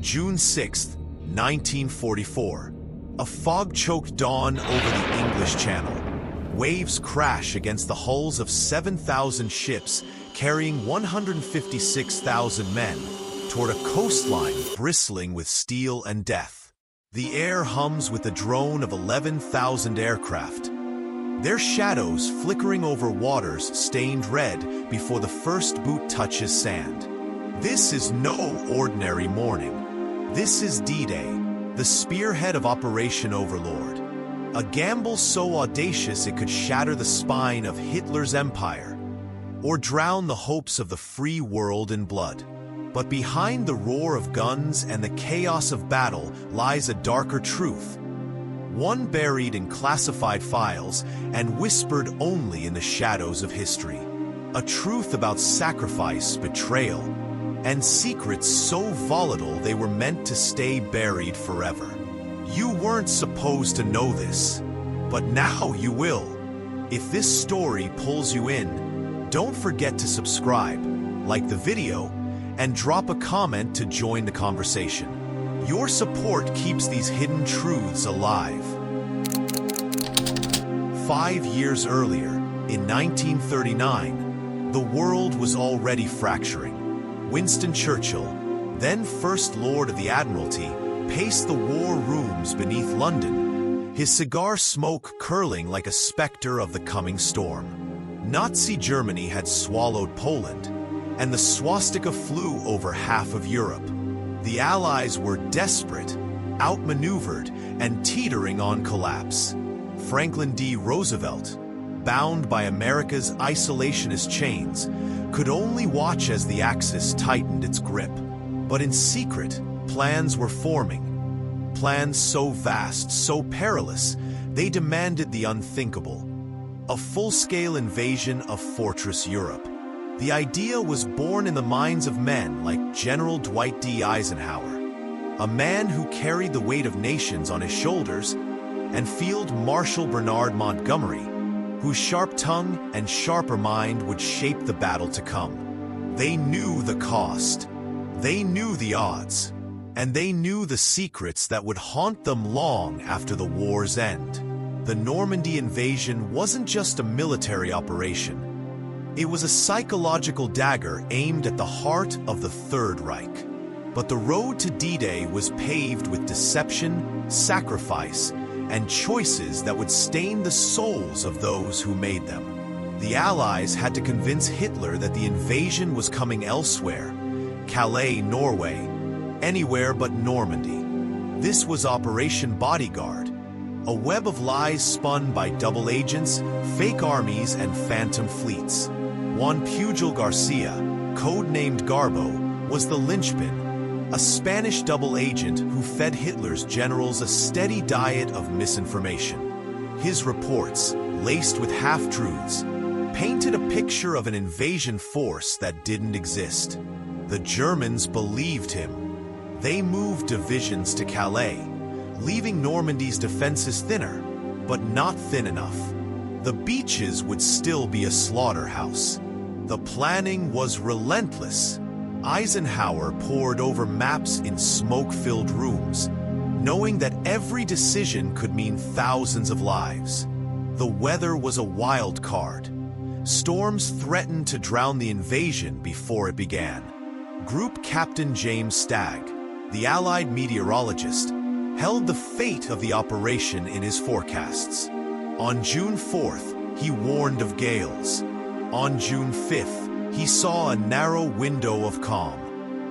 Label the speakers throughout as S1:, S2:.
S1: June 6, 1944. A fog-choked dawn over the English Channel. Waves crash against the hulls of 7,000 ships carrying 156,000 men toward a coastline bristling with steel and death. The air hums with the drone of 11,000 aircraft, their shadows flickering over waters stained red before the first boot touches sand. This is no ordinary morning. This is D-Day, the spearhead of Operation Overlord. A gamble so audacious it could shatter the spine of Hitler's empire, or drown the hopes of the free world in blood. But behind the roar of guns and the chaos of battle lies a darker truth, one buried in classified files and whispered only in the shadows of history. A truth about sacrifice, betrayal, and secrets so volatile they were meant to stay buried forever. You weren't supposed to know this, but now you will. If this story pulls you in, don't forget to subscribe, like the video, and drop a comment to join the conversation. Your support keeps these hidden truths alive. 5 years earlier, in 1939, the world was already fracturing. Winston Churchill, then First Lord of the Admiralty, paced the war rooms beneath London, his cigar smoke curling like a specter of the coming storm. Nazi Germany had swallowed Poland, and the swastika flew over half of Europe. The Allies were desperate, outmaneuvered, and teetering on collapse. Franklin D. Roosevelt, bound by America's isolationist chains, could only watch as the Axis tightened its grip. But in secret, plans were forming. Plans so vast, so perilous, they demanded the unthinkable. A full-scale invasion of Fortress Europe. The idea was born in the minds of men like General Dwight D. Eisenhower, a man who carried the weight of nations on his shoulders, and Field Marshal Bernard Montgomery, whose sharp tongue and sharper mind would shape the battle to come. They knew the cost, they knew the odds, and they knew the secrets that would haunt them long after the war's end. The Normandy invasion wasn't just a military operation. It was a psychological dagger aimed at the heart of the Third Reich. But the road to D-Day was paved with deception, sacrifice, and choices that would stain the souls of those who made them. The Allies had to convince Hitler that the invasion was coming elsewhere, Calais, Norway, anywhere but Normandy. This was Operation Bodyguard, a web of lies spun by double agents, fake armies, and phantom fleets. Juan Pujol Garcia, codenamed Garbo, was the linchpin, a Spanish double agent who fed Hitler's generals a steady diet of misinformation. His reports, laced with half-truths, painted a picture of an invasion force that didn't exist. The Germans believed him. They moved divisions to Calais, leaving Normandy's defenses thinner, but not thin enough. The beaches would still be a slaughterhouse. The planning was relentless. Eisenhower pored over maps in smoke-filled rooms, knowing that every decision could mean thousands of lives. The weather was a wild card. Storms threatened to drown the invasion before it began. Group Captain James Stagg, the Allied meteorologist, held the fate of the operation in his forecasts. On June 4th, he warned of gales. On June 5th, he saw a narrow window of calm.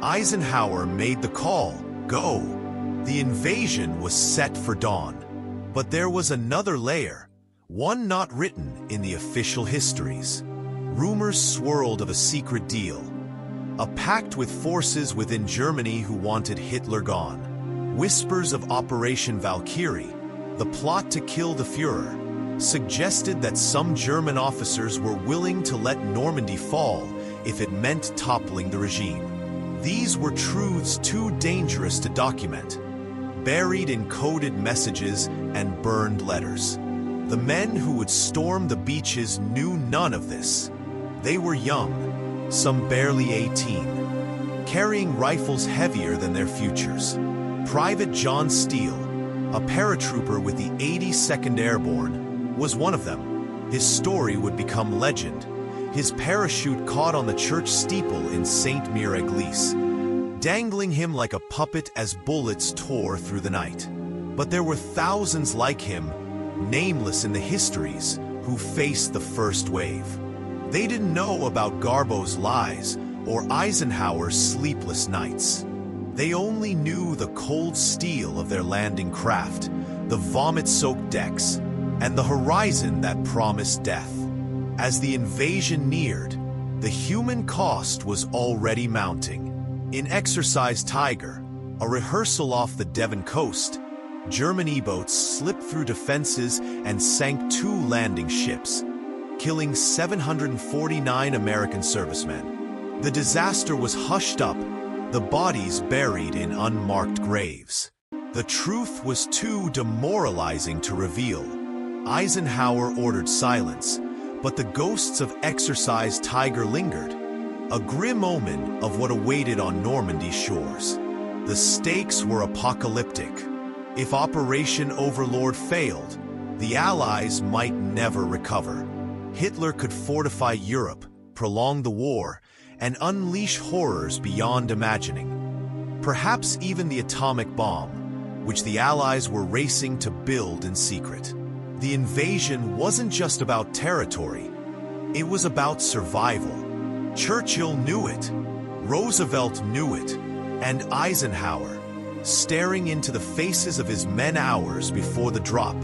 S1: Eisenhower made the call, go. The invasion was set for dawn. But there was another layer, one not written in the official histories. Rumors swirled of a secret deal, a pact with forces within Germany who wanted Hitler gone. Whispers of Operation Valkyrie, the plot to kill the Führer, suggested that some German officers were willing to let Normandy fall if it meant toppling the regime. These were truths too dangerous to document, buried in coded messages and burned letters. The men who would storm the beaches knew none of this. They were young, some barely 18. carrying rifles heavier than their futures. Private John Steele, a paratrooper with the 82nd Airborne, was one of them. His story would become legend. His parachute caught on the church steeple in St. Mir-Église, dangling him like a puppet as bullets tore through the night. But there were thousands like him, nameless in the histories, who faced the first wave. They didn't know about Garbo's lies or Eisenhower's sleepless nights. They only knew the cold steel of their landing craft, the vomit-soaked decks, and the horizon that promised death. As the invasion neared, the human cost was already mounting. In Exercise Tiger, a rehearsal off the Devon coast, German E-boats slipped through defenses and sank 2 landing ships, killing 749 American servicemen. The disaster was hushed up, the bodies buried in unmarked graves. The truth was too demoralizing to reveal. Eisenhower ordered silence, but the ghosts of Exercise Tiger lingered, a grim omen of what awaited on Normandy shores. The stakes were apocalyptic. If Operation Overlord failed, the Allies might never recover. Hitler could fortify Europe, prolong the war, and unleash horrors beyond imagining. Perhaps even the atomic bomb, which the Allies were racing to build in secret. The invasion wasn't just about territory, it was about survival. Churchill knew it, Roosevelt knew it, and Eisenhower, staring into the faces of his men hours before the drop,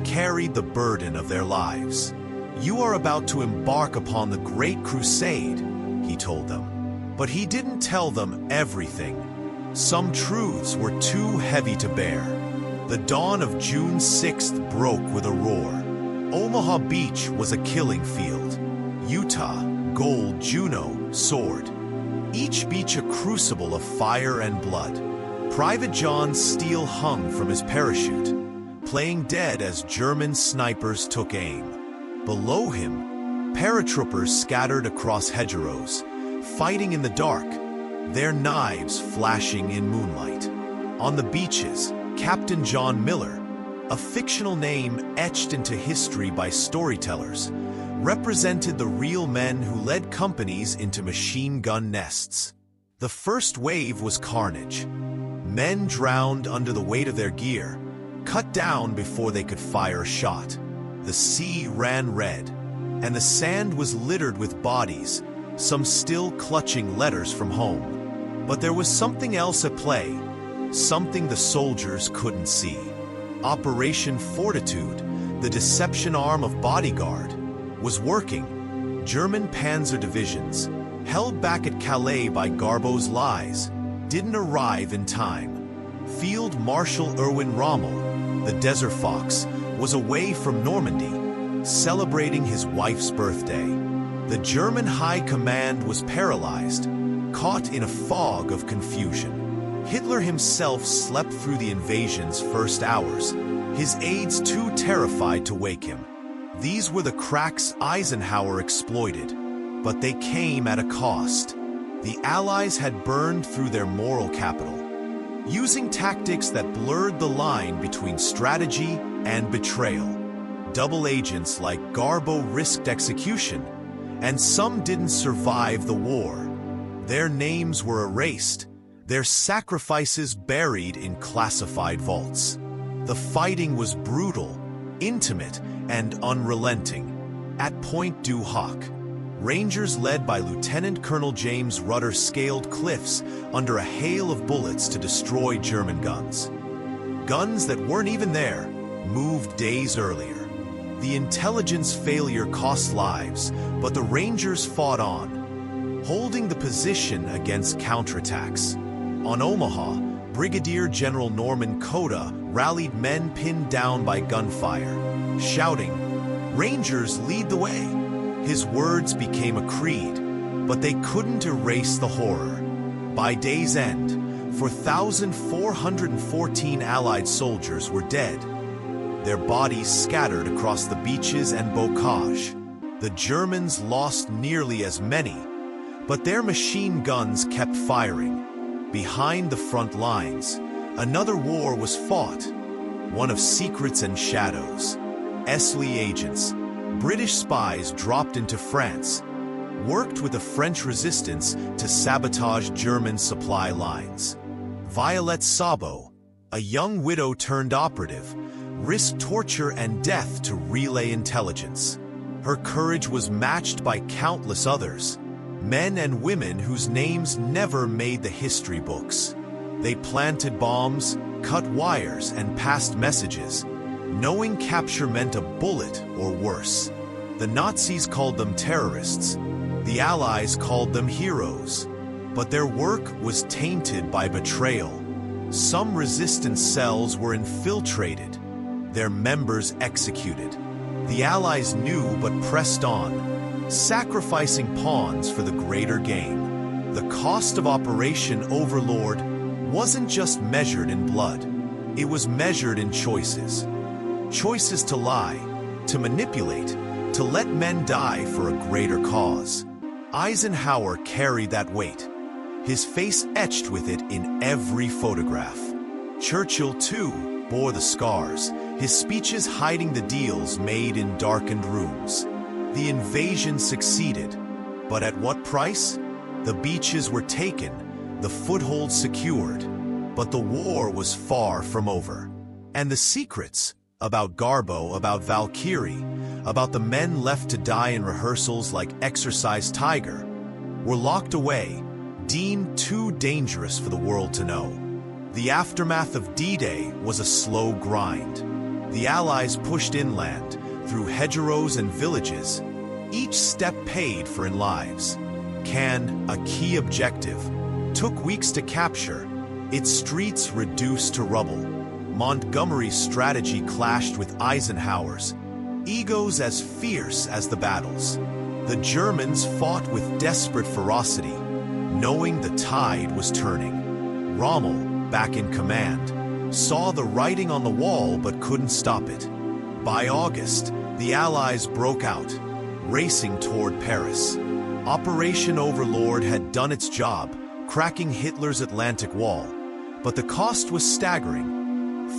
S1: carried the burden of their lives. "You are about to embark upon the Great Crusade," he told them. But he didn't tell them everything. Some truths were too heavy to bear. The dawn of June 6th broke with a roar. Omaha Beach was a killing field. Utah, gold, Juno, sword. Each beach a crucible of fire and blood. Private John Steele hung from his parachute, playing dead as German snipers took aim. Below him, paratroopers scattered across hedgerows, fighting in the dark, their knives flashing in moonlight. On the beaches, Captain John Miller, a fictional name etched into history by storytellers, represented the real men who led companies into machine gun nests. The first wave was carnage. Men drowned under the weight of their gear, cut down before they could fire a shot. The sea ran red, and the sand was littered with bodies, some still clutching letters from home. But there was something else at play, something the soldiers couldn't see. Operation Fortitude, the deception arm of Bodyguard, was working. German panzer divisions, held back at Calais by Garbo's lies, didn't arrive in time. Field Marshal Erwin Rommel, the Desert Fox, was away from Normandy, celebrating his wife's birthday. The German high command was paralyzed, caught in a fog of confusion. Hitler himself slept through the invasion's first hours, his aides too terrified to wake him. These were the cracks Eisenhower exploited, but they came at a cost. The Allies had burned through their moral capital, using tactics that blurred the line between strategy and betrayal. Double agents like Garbo risked execution, and some didn't survive the war. Their names were erased, their sacrifices buried in classified vaults. The fighting was brutal, intimate, and unrelenting. At Point du Hoc, Rangers led by Lieutenant Colonel James Rutter scaled cliffs under a hail of bullets to destroy German guns. Guns that weren't even there, moved days earlier. The intelligence failure cost lives, but the Rangers fought on, holding the position against counterattacks. On Omaha, Brigadier General Norman Cota rallied men pinned down by gunfire, shouting, "Rangers, lead the way." His words became a creed, but they couldn't erase the horror. By day's end, 4,414 Allied soldiers were dead, their bodies scattered across the beaches and bocage. The Germans lost nearly as many, But their machine guns kept firing. Behind the front lines, another war was fought, one of secrets and shadows. Esli agents, British spies dropped into France, worked with the French resistance to sabotage German supply lines. Violette Sabo, a young widow turned operative, risked torture and death to relay intelligence. Her courage was matched by countless others, men and women whose names never made the history books. They planted bombs, cut wires, and passed messages, knowing capture meant a bullet or worse. The Nazis called them terrorists. The Allies called them heroes. But their work was tainted by betrayal. Some resistance cells were infiltrated, their members executed. The Allies knew but pressed on, sacrificing pawns for the greater game. The cost of Operation Overlord wasn't just measured in blood. It was measured in choices. Choices to lie, to manipulate, to let men die for a greater cause. Eisenhower carried that weight, his face etched with it in every photograph. Churchill, too, bore the scars, his speeches hiding the deals made in darkened rooms. The invasion succeeded, but at what price? The beaches were taken, the foothold secured, but the war was far from over. And the secrets about Garbo, about Valkyrie, about the men left to die in rehearsals like Exercise Tiger, were locked away, deemed too dangerous for the world to know. The aftermath of D-Day was a slow grind. The Allies pushed inland, through hedgerows and villages. Each step paid for in lives. Cannes, a key objective, took weeks to capture, its streets reduced to rubble. Montgomery's strategy clashed with Eisenhower's, egos as fierce as the battles. The Germans fought with desperate ferocity, knowing the tide was turning. Rommel, back in command, saw the writing on the wall but couldn't stop it. By August, the Allies broke out, racing toward Paris. Operation Overlord had done its job, cracking Hitler's Atlantic Wall, but the cost was staggering.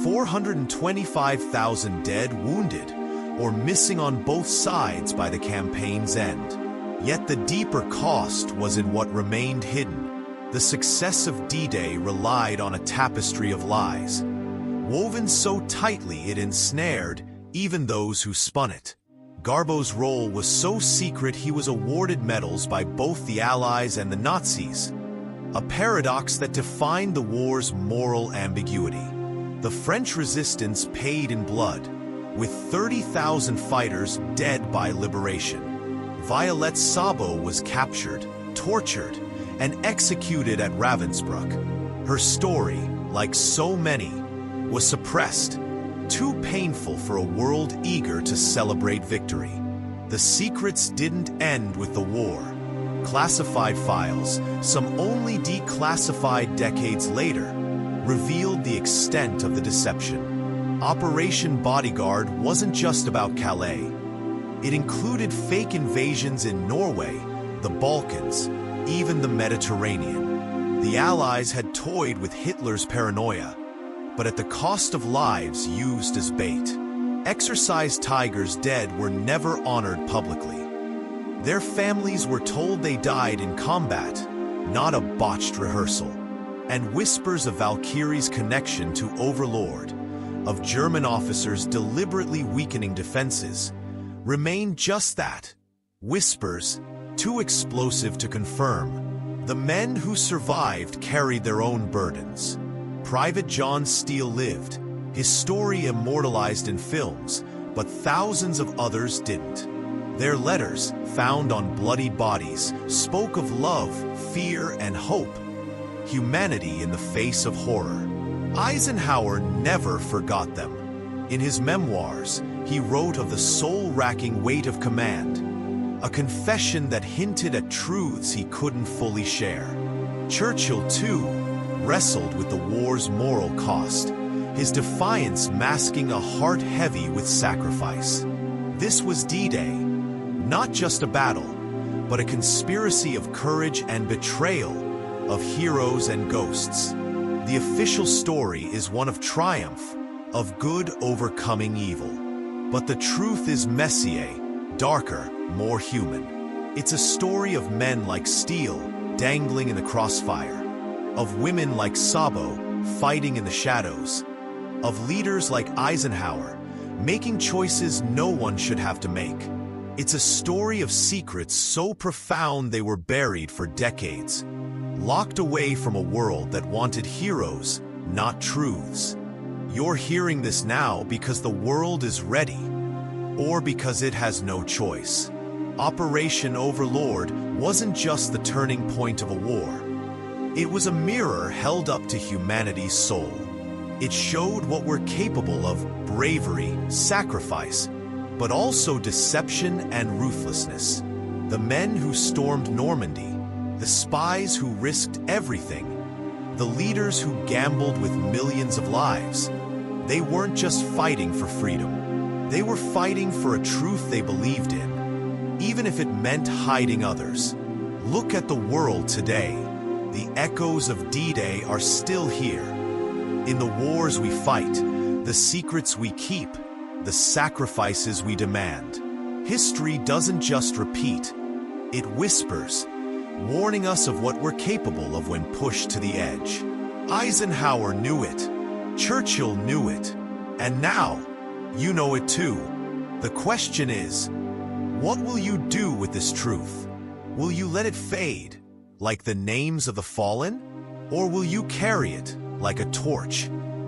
S1: 425,000 dead, wounded, or missing on both sides by the campaign's end. Yet the deeper cost was in what remained hidden. The success of D-Day relied on a tapestry of lies, woven so tightly it ensnared even those who spun it. Garbo's role was so secret he was awarded medals by both the Allies and the Nazis, a paradox that defined the war's moral ambiguity. The French resistance paid in blood, with 30,000 fighters dead by liberation. Violette Sabo was captured, tortured, and executed at Ravensbrück. Her story, like so many, was suppressed, too painful for a world eager to celebrate victory. The secrets didn't end with the war. Classified files, some only declassified decades later, revealed the extent of the deception. Operation Bodyguard wasn't just about Calais. It included fake invasions in Norway, the Balkans, even the Mediterranean. The Allies had toyed with Hitler's paranoia, but at the cost of lives used as bait. Exercise Tiger's dead were never honored publicly. Their families were told they died in combat, not a botched rehearsal. And whispers of Valkyrie's connection to Overlord, of German officers deliberately weakening defenses, remained just that, whispers, too explosive to confirm. The men who survived carried their own burdens. Private John Steele lived, his story immortalized in films, but thousands of others didn't. Their letters, found on bloody bodies, spoke of love, fear, and hope, humanity in the face of horror. Eisenhower never forgot them. In his memoirs, he wrote of the soul-racking weight of command, a confession that hinted at truths he couldn't fully share. Churchill, too, wrestled with the war's moral cost, his defiance masking a heart heavy with sacrifice. This was D-Day, not just a battle, but a conspiracy of courage and betrayal, of heroes and ghosts. The official story is one of triumph, of good overcoming evil. But the truth is messier, darker, more human. It's a story of men like steel, dangling in the crossfire, of women like Sabo, fighting in the shadows, of leaders like Eisenhower, making choices no one should have to make. It's a story of secrets so profound they were buried for decades, locked away from a world that wanted heroes, not truths. You're hearing this now because the world is ready, or because it has no choice. Operation Overlord wasn't just the turning point of a war. It was a mirror held up to humanity's soul. It showed what we're capable of: bravery, sacrifice, but also deception and ruthlessness. The men who stormed Normandy, the spies who risked everything, the leaders who gambled with millions of lives, they weren't just fighting for freedom. They were fighting for a truth they believed in, even if it meant hiding others. Look at the world today. The echoes of D-Day are still here. In the wars we fight, the secrets we keep, the sacrifices we demand. History doesn't just repeat, it whispers, warning us of what we're capable of when pushed to the edge. Eisenhower knew it, Churchill knew it, and now you know it too. The question is, what will you do with this truth? Will you let it fade, like the names of the fallen? Or will you carry it, like a torch,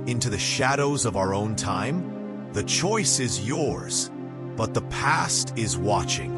S1: into the shadows of our own time? The choice is yours, but the past is watching.